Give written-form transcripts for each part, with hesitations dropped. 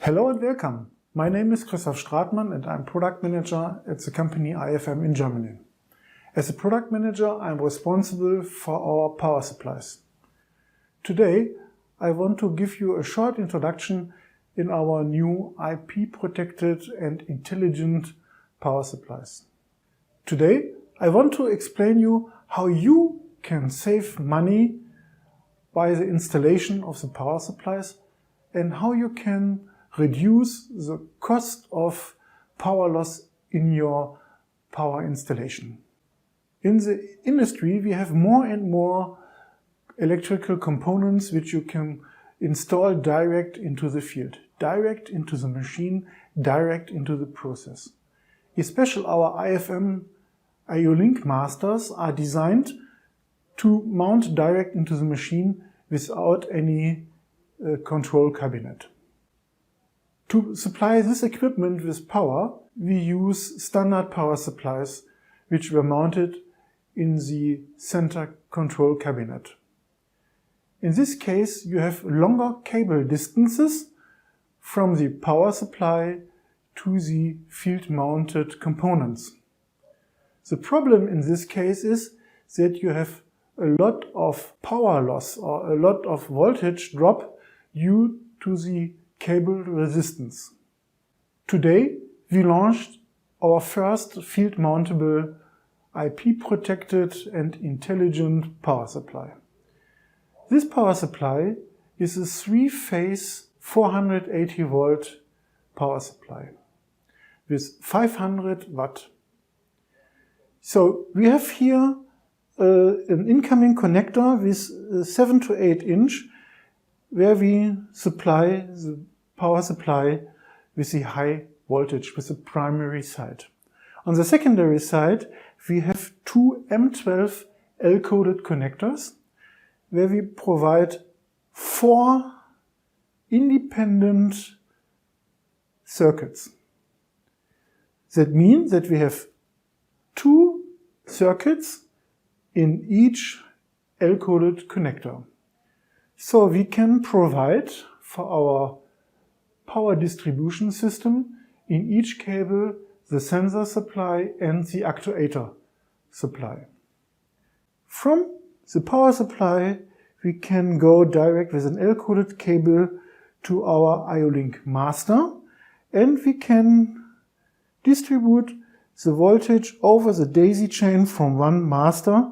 Hello and welcome. My name is Christoph Stratmann and I'm product manager at the company IFM in Germany. As a product manager, I'm responsible for our power supplies. Today, I want to give you a short introduction in our new IP-protected and intelligent power supplies. Today, I want to explain you how you can save money by the installation of the power supplies and how you can reduce the cost of power loss in your power installation. In the industry, we have more and more electrical components which you can install direct into the field, direct into the machine, direct into the process. Especially our IFM IO-Link masters are designed to mount direct into the machine without any control cabinet. To supply this equipment with power, we use standard power supplies which were mounted in the center control cabinet. In this case, you have longer cable distances from the power supply to the field-mounted components. The problem in this case is that you have a lot of power loss or a lot of voltage drop due to the cable resistance. Today, we launched our first field-mountable IP-protected and intelligent power supply. This power supply is a 3-phase 480 volt power supply with 500 watt. So we have here an incoming connector with 7 to 8 inch where we supply the power supply with the high voltage, with the primary side. On the secondary side, we have two M12 L-coded connectors where we provide 4 independent circuits. That means that we have 2 circuits in each L-coded connector. So we can provide for our power distribution system in each cable the sensor supply and the actuator supply. From the power supply we can go direct with an L-coded cable to our IO-Link master and we can distribute the voltage over the daisy chain from one master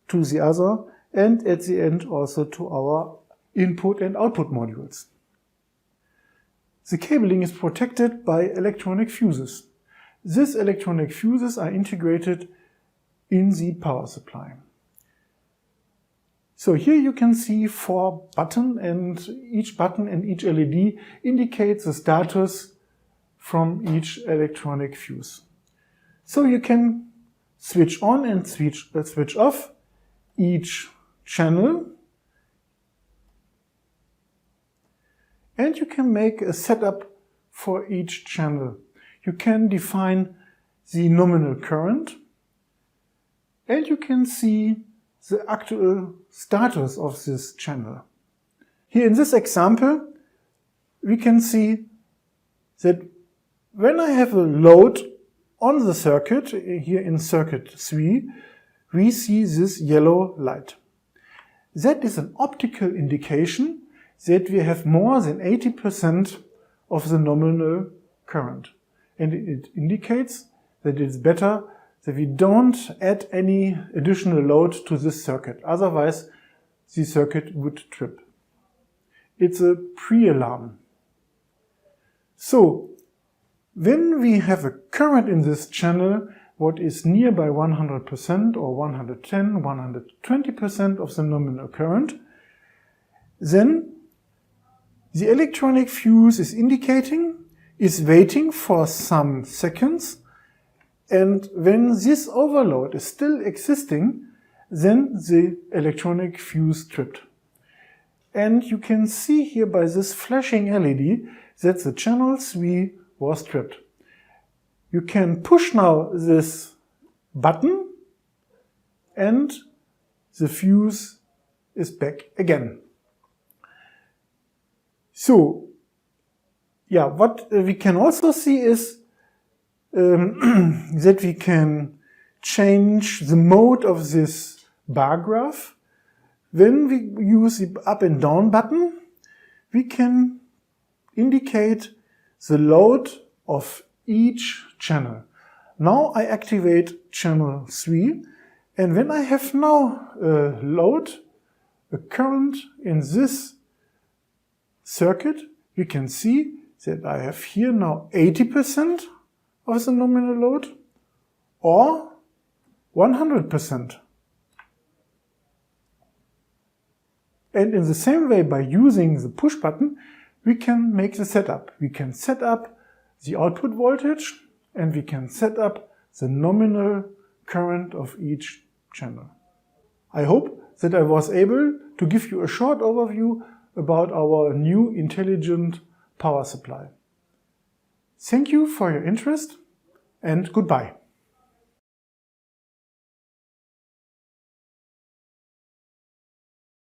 to the other and at the end also to our input and output modules. The cabling is protected by electronic fuses. These electronic fuses are integrated in the power supply. So here you can see 4 buttons and each button and each LED indicates the status from each electronic fuse. So you can switch on and switch off each channel. And you can make a setup for each channel. You can define the nominal current and you can see the actual status of this channel. Here in this example, we can see that when I have a load on the circuit, here in circuit 3, we see this yellow light. That is an optical indication that we have more than 80% of the nominal current. And it indicates that it's better that we don't add any additional load to this circuit. Otherwise, the circuit would trip. It's a pre-alarm. So, when we have a current in this channel, what is nearby 100% or 110, 120% of the nominal current, then the electronic fuse is waiting for some seconds, and when this overload is still existing, then the electronic fuse tripped. And you can see here by this flashing LED that the channel 3 was tripped. You can push now this button and the fuse is back again. So Yeah, what we can also see is that we can change the mode of this bar graph. When we use the up and down button, we can indicate the load of each channel. Now I activate channel 3, and when I have now a load, a current in this circuit, we can see that I have here now 80% of the nominal load or 100%. And in the same way, by using the push button, we can make the setup. We can set up the output voltage and we can set up the nominal current of each channel. I hope that I was able to give you a short overview about our new intelligent power supply. Thank you for your interest and goodbye.